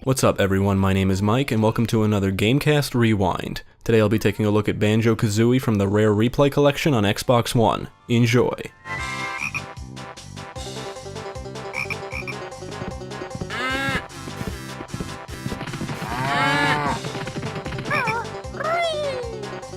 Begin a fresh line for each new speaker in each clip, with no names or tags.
What's up everyone, my name is Mike and welcome to another GameCast Rewind. Today I'll be taking a look at Banjo-Kazooie from the Rare Replay Collection on Xbox One. Enjoy!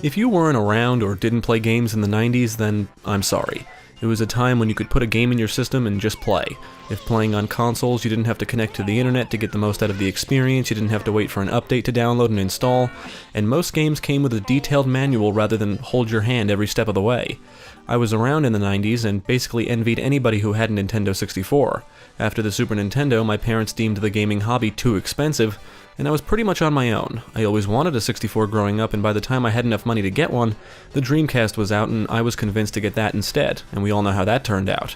If you weren't around or didn't play games in the 90s, then I'm sorry. It was a time when you could put a game in your system and just play. If playing on consoles, you didn't have to connect to the internet to get the most out of the experience, you didn't have to wait for an update to download and install, and most games came with a detailed manual rather than hold your hand every step of the way. I was around in the 90s and basically envied anybody who had a Nintendo 64. After the Super Nintendo, my parents deemed the gaming hobby too expensive, and I was pretty much on my own. I always wanted a 64 growing up, and by the time I had enough money to get one, the Dreamcast was out and I was convinced to get that instead, and we all know how that turned out.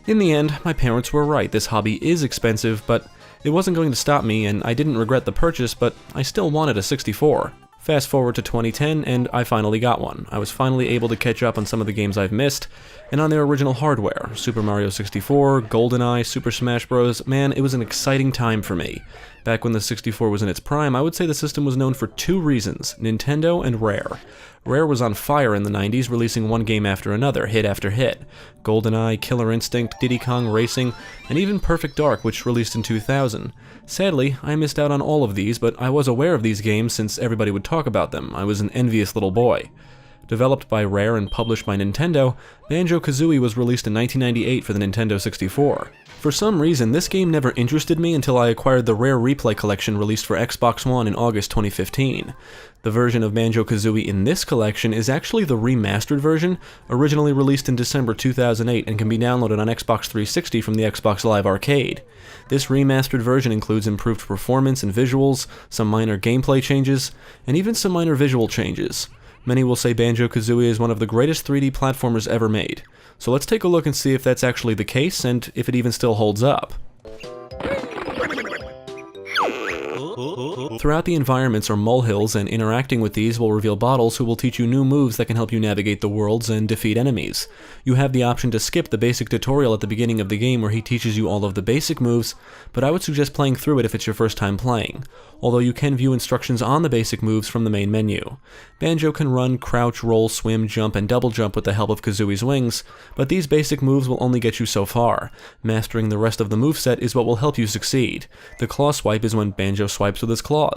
In the end, my parents were right, this hobby is expensive, but it wasn't going to stop me, and I didn't regret the purchase, but I still wanted a 64. Fast forward to 2010, and I finally got one. I was finally able to catch up on some of the games I've missed, and on their original hardware. Super Mario 64, GoldenEye, Super Smash Bros. Man, it was an exciting time for me. Back when the 64 was in its prime, I would say the system was known for two reasons, Nintendo and Rare. Rare was on fire in the 90s, releasing one game after another, hit after hit. GoldenEye, Killer Instinct, Diddy Kong Racing, and even Perfect Dark, which released in 2000. Sadly, I missed out on all of these, but I was aware of these games since everybody would talk about them. I was an envious little boy. Developed by Rare and published by Nintendo, Banjo-Kazooie was released in 1998 for the Nintendo 64. For some reason, this game never interested me until I acquired the Rare Replay Collection released for Xbox One in August 2015. The version of Banjo-Kazooie in this collection is actually the remastered version, originally released in December 2008 and can be downloaded on Xbox 360 from the Xbox Live Arcade. This remastered version includes improved performance and visuals, some minor gameplay changes, and even some minor visual changes. Many will say Banjo-Kazooie is one of the greatest 3D platformers ever made. So let's take a look and see if that's actually the case, and if it even still holds up. Throughout the environments are molehills, and interacting with these will reveal bottles who will teach you new moves that can help you navigate the worlds and defeat enemies. You have the option to skip the basic tutorial at the beginning of the game where he teaches you all of the basic moves, but I would suggest playing through it if it's your first time playing, although you can view instructions on the basic moves from the main menu. Banjo can run, crouch, roll, swim, jump, and double jump with the help of Kazooie's wings, but these basic moves will only get you so far. Mastering the rest of the moveset is what will help you succeed. The claw swipe is when Banjo swipes with his claws.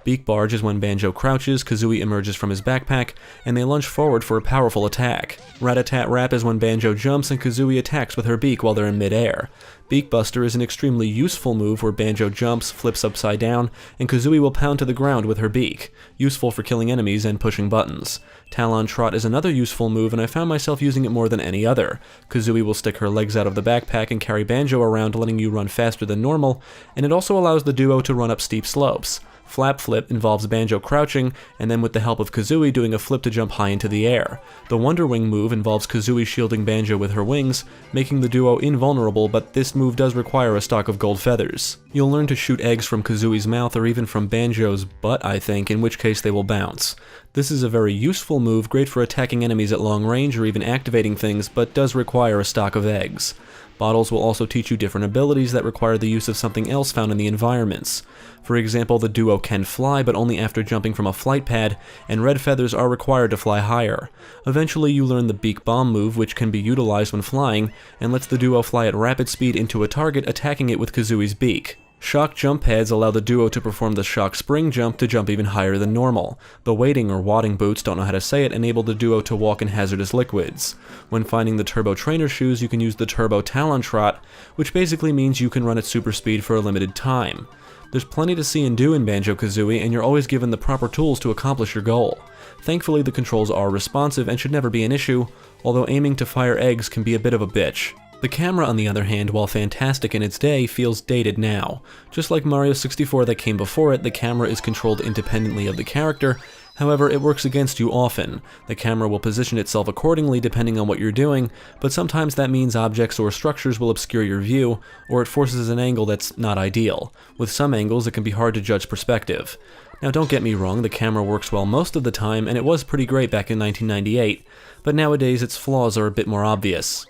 Beak barge is when Banjo crouches, Kazooie emerges from his backpack, and they lunge forward for a powerful attack. Rat-a-tat-rap is when Banjo jumps and Kazooie attacks with her beak while they're in mid-air. Beak Buster is an extremely useful move where Banjo jumps, flips upside down, and Kazooie will pound to the ground with her beak, useful for killing enemies and pushing buttons. Talon Trot is another useful move, and I found myself using it more than any other. Kazooie will stick her legs out of the backpack and carry Banjo around, letting you run faster than normal, and it also allows the duo to run up steep slopes. Flap Flip involves Banjo crouching, and then with the help of Kazooie doing a flip to jump high into the air. The Wonder Wing move involves Kazooie shielding Banjo with her wings, making the duo invulnerable, but this move does require a stock of gold feathers. You'll learn to shoot eggs from Kazooie's mouth or even from Banjo's butt, I think, in which case they will bounce. This is a very useful move, great for attacking enemies at long range or even activating things, but does require a stock of eggs. Bottles will also teach you different abilities that require the use of something else found in the environments. For example, the duo can fly, but only after jumping from a flight pad, and red feathers are required to fly higher. Eventually you learn the Beak Bomb move, which can be utilized when flying, and lets the duo fly at rapid speed into a target, attacking it with Kazooie's beak. Shock jump pads allow the duo to perform the shock spring jump to jump even higher than normal. The wading or wadding boots, don't know how to say it, enable the duo to walk in hazardous liquids. When finding the turbo trainer shoes, you can use the turbo Talon Trot, which basically means you can run at super speed for a limited time. There's plenty to see and do in Banjo-Kazooie, and you're always given the proper tools to accomplish your goal. Thankfully, the controls are responsive and should never be an issue, although aiming to fire eggs can be a bit of a bitch. The camera, on the other hand, while fantastic in its day, feels dated now. Just like Mario 64 that came before it, the camera is controlled independently of the character. However, it works against you often. The camera will position itself accordingly depending on what you're doing, but sometimes that means objects or structures will obscure your view, or it forces an angle that's not ideal. With some angles, it can be hard to judge perspective. Now don't get me wrong, the camera works well most of the time, and it was pretty great back in 1998, but nowadays its flaws are a bit more obvious.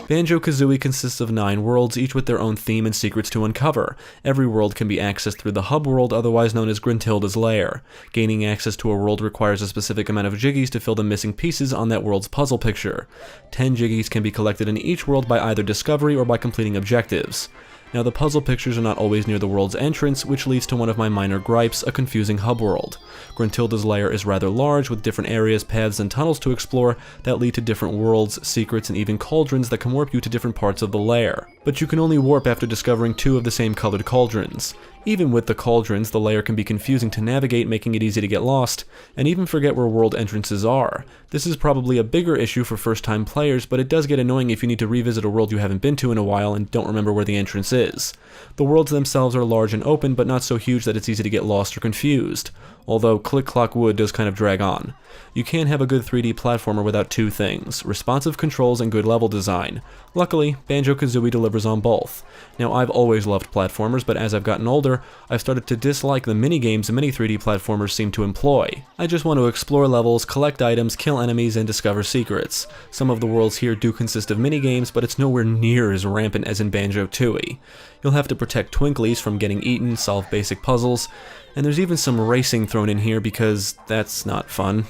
Banjo-Kazooie consists of 9 worlds, each with their own theme and secrets to uncover. Every world can be accessed through the hub world, otherwise known as Gruntilda's lair. Gaining access to a world requires a specific amount of Jiggies to fill the missing pieces on that world's puzzle picture. 10 Jiggies can be collected in each world by either discovery or by completing objectives. Now, the puzzle pictures are not always near the world's entrance, which leads to one of my minor gripes, a confusing hub world. Gruntilda's lair is rather large, with different areas, paths, and tunnels to explore that lead to different worlds, secrets, and even cauldrons that can warp you to different parts of the lair. But you can only warp after discovering 2 of the same colored cauldrons. Even with the cauldrons, the lair can be confusing to navigate, making it easy to get lost, and even forget where world entrances are. This is probably a bigger issue for first-time players, but it does get annoying if you need to revisit a world you haven't been to in a while and don't remember where the entrance is. The worlds themselves are large and open, but not so huge that it's easy to get lost or confused. Although Click Clock Wood does kind of drag on. You can't have a good 3D platformer without 2 things, responsive controls and good level design. Luckily, Banjo-Kazooie delivers on both. Now, I've always loved platformers, but as I've gotten older, I've started to dislike the mini-games many 3D platformers seem to employ. I just want to explore levels, collect items, kill enemies, and discover secrets. Some of the worlds here do consist of mini-games, but it's nowhere near as rampant as in Banjo-Tooie. You'll have to protect Twinklies from getting eaten, solve basic puzzles, and there's even some racing thrown in here because that's not fun.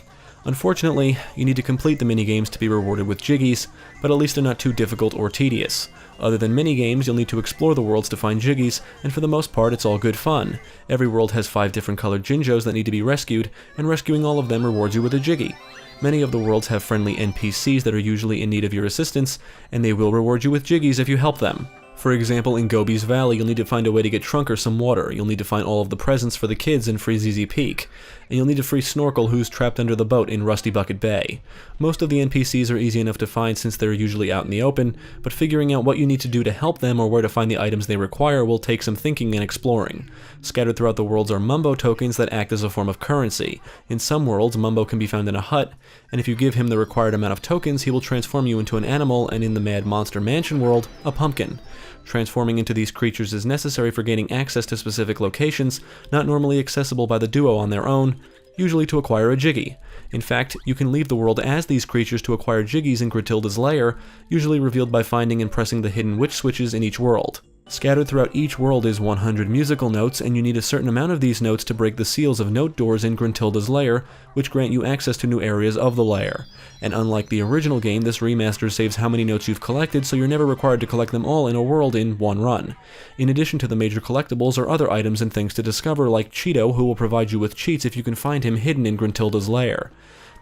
Unfortunately, you need to complete the minigames to be rewarded with Jiggies, but at least they're not too difficult or tedious. Other than minigames, you'll need to explore the worlds to find Jiggies, and for the most part it's all good fun. Every world has 5 different colored Jinjos that need to be rescued, and rescuing all of them rewards you with a Jiggy. Many of the worlds have friendly NPCs that are usually in need of your assistance, and they will reward you with Jiggies if you help them. For example, in Gobi's Valley, you'll need to find a way to get Trunker some water, you'll need to find all of the presents for the kids in Freezeezy Peak, and you'll need to free Snorkel who's trapped under the boat in Rusty Bucket Bay. Most of the NPCs are easy enough to find since they're usually out in the open, but figuring out what you need to do to help them or where to find the items they require will take some thinking and exploring. Scattered throughout the worlds are Mumbo tokens that act as a form of currency. In some worlds, Mumbo can be found in a hut, and if you give him the required amount of tokens, he will transform you into an animal, and in the Mad Monster Mansion world, a pumpkin. Transforming into these creatures is necessary for gaining access to specific locations, not normally accessible by the duo on their own, usually to acquire a Jiggy. In fact, you can leave the world as these creatures to acquire Jiggies in Gruntilda's lair, usually revealed by finding and pressing the hidden witch switches in each world. Scattered throughout each world is 100 musical notes, and you need a certain amount of these notes to break the seals of note doors in Gruntilda's lair, which grant you access to new areas of the lair. And unlike the original game, this remaster saves how many notes you've collected, so you're never required to collect them all in a world in one run. In addition to the major collectibles are other items and things to discover, like Cheeto, who will provide you with cheats if you can find him hidden in Gruntilda's lair.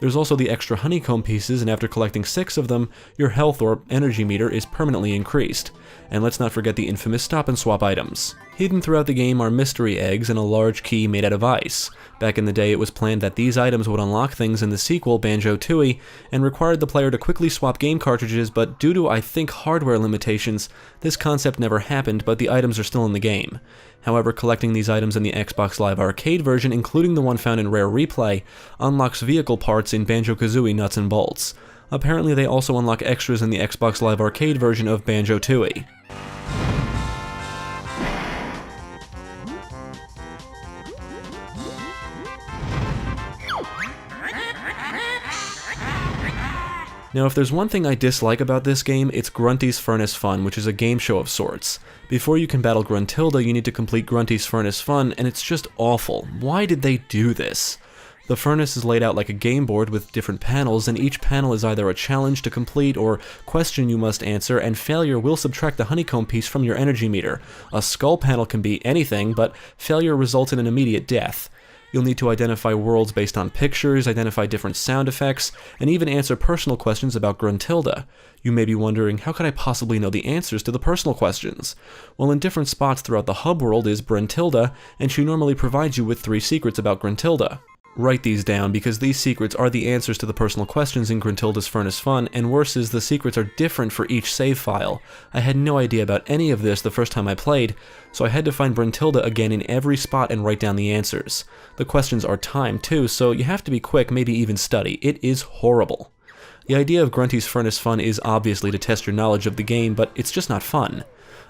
There's also the extra honeycomb pieces, and after collecting 6 of them, your health or energy meter is permanently increased. And let's not forget the infamous stop and swap items. Hidden throughout the game are mystery eggs and a large key made out of ice. Back in the day, it was planned that these items would unlock things in the sequel, Banjo-Tooie, and required the player to quickly swap game cartridges, but due to, I think, hardware limitations, this concept never happened, but the items are still in the game. However, collecting these items in the Xbox Live Arcade version, including the one found in Rare Replay, unlocks vehicle parts in Banjo-Kazooie Nuts and Bolts. Apparently, they also unlock extras in the Xbox Live Arcade version of Banjo-Tooie. Now, if there's one thing I dislike about this game, it's Gruntys Furnace Fun, which is a game show of sorts. Before you can battle Gruntilda, you need to complete Gruntys Furnace Fun, and it's just awful. Why did they do this? The furnace is laid out like a game board with different panels, and each panel is either a challenge to complete or question you must answer, and failure will subtract the honeycomb piece from your energy meter. A skull panel can be anything, but failure results in an immediate death. You'll need to identify worlds based on pictures, identify different sound effects, and even answer personal questions about Gruntilda. You may be wondering, how could I possibly know the answers to the personal questions? Well, in different spots throughout the hub world is Gruntilda, and she normally provides you with 3 secrets about Gruntilda. Write these down, because these secrets are the answers to the personal questions in Gruntilda's Furnace Fun, and worse is the secrets are different for each save file. I had no idea about any of this the first time I played, so I had to find Gruntilda again in every spot and write down the answers. The questions are timed too, so you have to be quick, maybe even study. It is horrible. The idea of Gruntys Furnace Fun is obviously to test your knowledge of the game, but it's just not fun.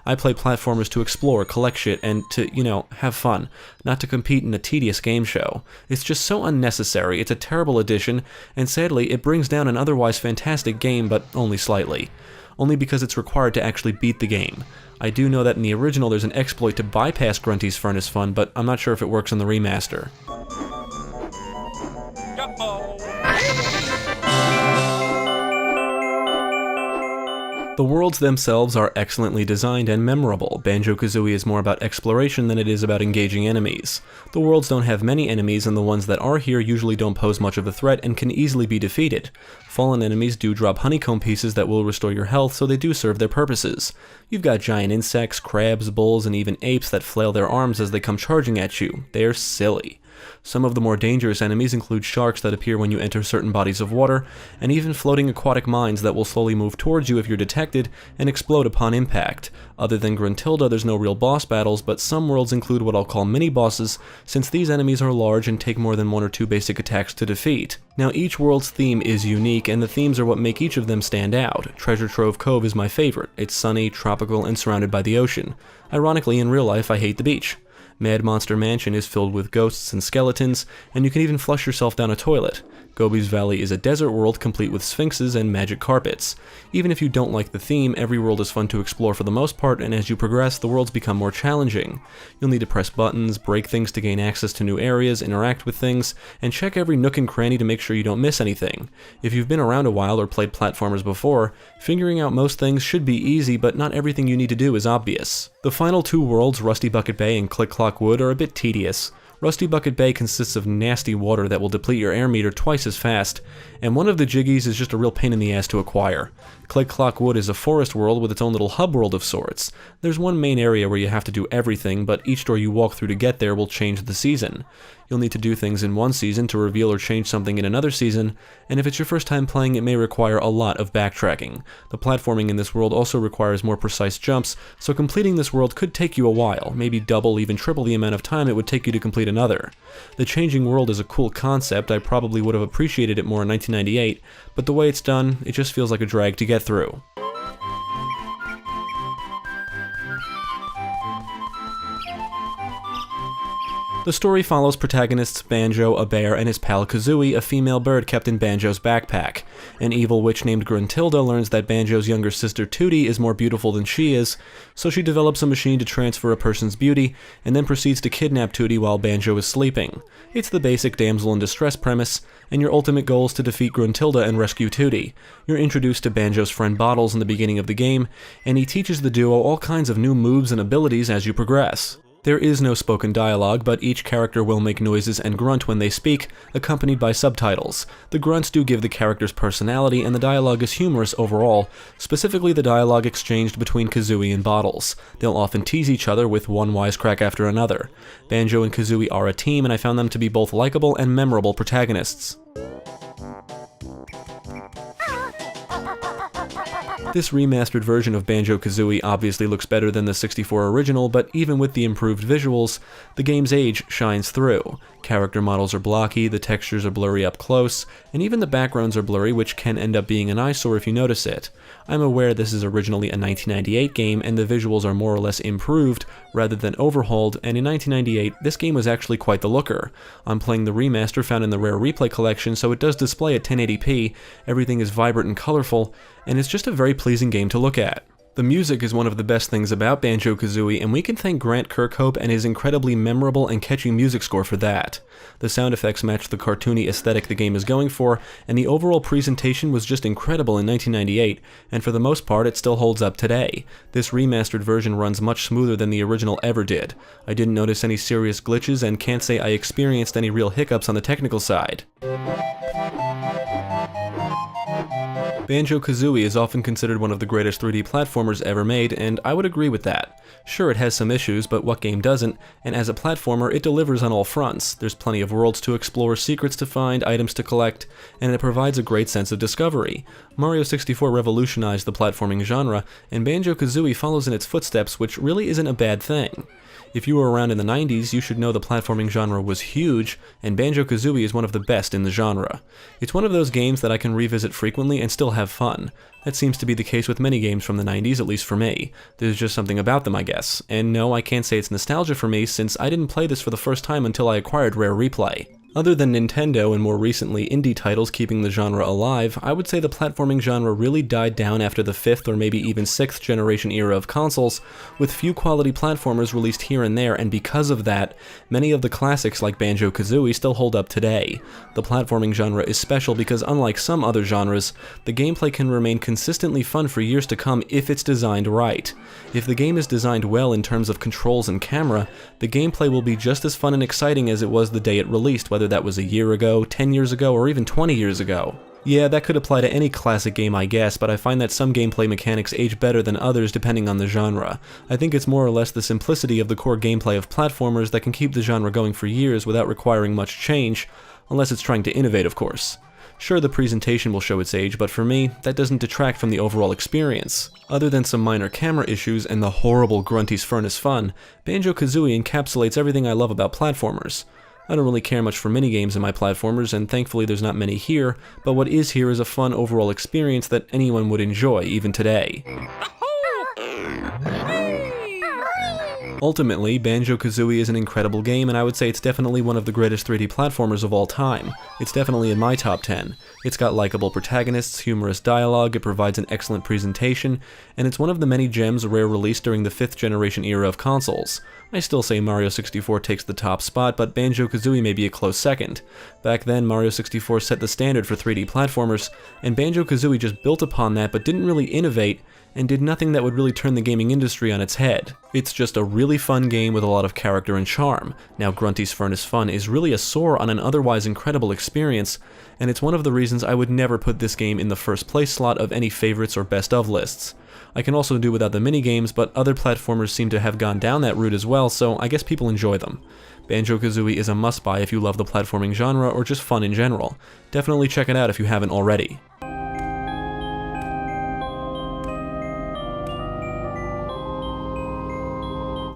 I play platformers to explore, collect shit, and to, have fun, not to compete in a tedious game show. It's just so unnecessary, it's a terrible addition, and sadly, it brings down an otherwise fantastic game, but only slightly. Only because it's required to actually beat the game. I do know that in the original there's an exploit to bypass Gruntys Furnace Fun, but I'm not sure if it works in the remaster. The worlds themselves are excellently designed and memorable. Banjo-Kazooie is more about exploration than it is about engaging enemies. The worlds don't have many enemies, and the ones that are here usually don't pose much of a threat and can easily be defeated. Fallen enemies do drop honeycomb pieces that will restore your health, so they do serve their purposes. You've got giant insects, crabs, bulls, and even apes that flail their arms as they come charging at you. They're silly. Some of the more dangerous enemies include sharks that appear when you enter certain bodies of water, and even floating aquatic mines that will slowly move towards you if you're detected and explode upon impact. Other than Gruntilda, there's no real boss battles, but some worlds include what I'll call mini-bosses, since these enemies are large and take more than one or two basic attacks to defeat. Now, each world's theme is unique, and the themes are what make each of them stand out. Treasure Trove Cove is my favorite. It's sunny, tropical, and surrounded by the ocean. Ironically, in real life, I hate the beach. Mad Monster Mansion is filled with ghosts and skeletons, and you can even flush yourself down a toilet. Gobi's Valley is a desert world complete with sphinxes and magic carpets. Even if you don't like the theme, every world is fun to explore for the most part, and as you progress, the worlds become more challenging. You'll need to press buttons, break things to gain access to new areas, interact with things, and check every nook and cranny to make sure you don't miss anything. If you've been around a while or played platformers before, figuring out most things should be easy, but not everything you need to do is obvious. The final two worlds, Rusty Bucket Bay and Click Clock Wood, are a bit tedious. Rusty Bucket Bay consists of nasty water that will deplete your air meter twice as fast, and one of the Jiggies is just a real pain in the ass to acquire. Click Clock Wood is a forest world with its own little hub world of sorts. There's one main area where you have to do everything, but each door you walk through to get there will change the season. You'll need to do things in one season to reveal or change something in another season, and if it's your first time playing, it may require a lot of backtracking. The platforming in this world also requires more precise jumps, so completing this world could take you a while, maybe double, even triple the amount of time it would take you to complete another. The changing world is a cool concept. I probably would have appreciated it more in 1998, but the way it's done, it just feels like a drag to get through. The story follows protagonists Banjo, a bear, and his pal Kazooie, a female bird kept in Banjo's backpack. An evil witch named Gruntilda learns that Banjo's younger sister Tooty is more beautiful than she is, so she develops a machine to transfer a person's beauty, and then proceeds to kidnap Tooty while Banjo is sleeping. It's the basic damsel in distress premise, and your ultimate goal is to defeat Gruntilda and rescue Tooty. You're introduced to Banjo's friend Bottles in the beginning of the game, and he teaches the duo all kinds of new moves and abilities as you progress. There is no spoken dialogue, but each character will make noises and grunt when they speak, accompanied by subtitles. The grunts do give the characters personality, and the dialogue is humorous overall, specifically the dialogue exchanged between Kazooie and Bottles. They'll often tease each other with one wisecrack after another. Banjo and Kazooie are a team, and I found them to be both likable and memorable protagonists. This remastered version of Banjo-Kazooie obviously looks better than the 64 original, but even with the improved visuals, the game's age shines through. Character models are blocky, the textures are blurry up close, and even the backgrounds are blurry, which can end up being an eyesore if you notice it. I'm aware this is originally a 1998 game, and the visuals are more or less improved rather than overhauled, and in 1998, this game was actually quite the looker. I'm playing the remaster found in the Rare Replay collection, so it does display at 1080p, everything is vibrant and colorful, and it's just a very pleasing game to look at. The music is one of the best things about Banjo-Kazooie, and we can thank Grant Kirkhope and his incredibly memorable and catchy music score for that. The sound effects match the cartoony aesthetic the game is going for, and the overall presentation was just incredible in 1998, and for the most part it still holds up today. This remastered version runs much smoother than the original ever did. I didn't notice any serious glitches and can't say I experienced any real hiccups on the technical side. Banjo-Kazooie is often considered one of the greatest 3D platformers ever made, and I would agree with that. Sure, it has some issues, but what game doesn't? And as a platformer, it delivers on all fronts. There's plenty of worlds to explore, secrets to find, items to collect, and it provides a great sense of discovery. Mario 64 revolutionized the platforming genre, and Banjo-Kazooie follows in its footsteps, which really isn't a bad thing. If you were around in the 90s, you should know the platforming genre was huge, and Banjo-Kazooie is one of the best in the genre. It's one of those games that I can revisit frequently and still have fun. That seems to be the case with many games from the 90s, at least for me. There's just something about them, I guess. And no, I can't say it's nostalgia for me, since I didn't play this for the first time until I acquired Rare Replay. Other than Nintendo and more recently indie titles keeping the genre alive, I would say the platforming genre really died down after the 5th or maybe even 6th generation era of consoles, with few quality platformers released here and there, and because of that, many of the classics like Banjo-Kazooie still hold up today. The platforming genre is special because unlike some other genres, the gameplay can remain consistently fun for years to come if it's designed right. If the game is designed well in terms of controls and camera, the gameplay will be just as fun and exciting as it was the day it released, whether that was a year ago, 10 years ago, or even 20 years ago. Yeah, that could apply to any classic game, I guess, but I find that some gameplay mechanics age better than others depending on the genre. I think it's more or less the simplicity of the core gameplay of platformers that can keep the genre going for years without requiring much change, unless it's trying to innovate, of course. Sure, the presentation will show its age, but for me, that doesn't detract from the overall experience. Other than some minor camera issues and the horrible Gruntys Furnace Fun, Banjo-Kazooie encapsulates everything I love about platformers. I don't really care much for minigames in my platformers, and thankfully there's not many here, but what is here is a fun overall experience that anyone would enjoy, even today. Ultimately, Banjo-Kazooie is an incredible game, and I would say it's definitely one of the greatest 3D platformers of all time. It's definitely in my top 10. It's got likable protagonists, humorous dialogue, it provides an excellent presentation, and it's one of the many gems Rare released during the 5th generation era of consoles. I still say Mario 64 takes the top spot, but Banjo-Kazooie may be a close second. Back then, Mario 64 set the standard for 3D platformers, and Banjo-Kazooie just built upon that but didn't really innovate, and did nothing that would really turn the gaming industry on its head. It's just a really fun game with a lot of character and charm. Now, Gruntys Furnace Fun is really a soar on an otherwise incredible experience, and it's one of the reasons I would never put this game in the first place slot of any favorites or best of lists. I can also do without the minigames, but other platformers seem to have gone down that route as well, so I guess people enjoy them. Banjo-Kazooie is a must-buy if you love the platforming genre or just fun in general. Definitely check it out if you haven't already.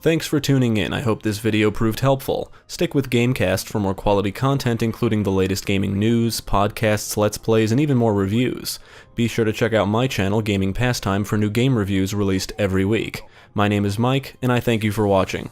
Thanks for tuning in. I hope this video proved helpful. Stick with GameCast for more quality content, including the latest gaming news, podcasts, let's plays, and even more reviews. Be sure to check out my channel, Gaming Pastime, for new game reviews released every week. My name is Mike, and I thank you for watching.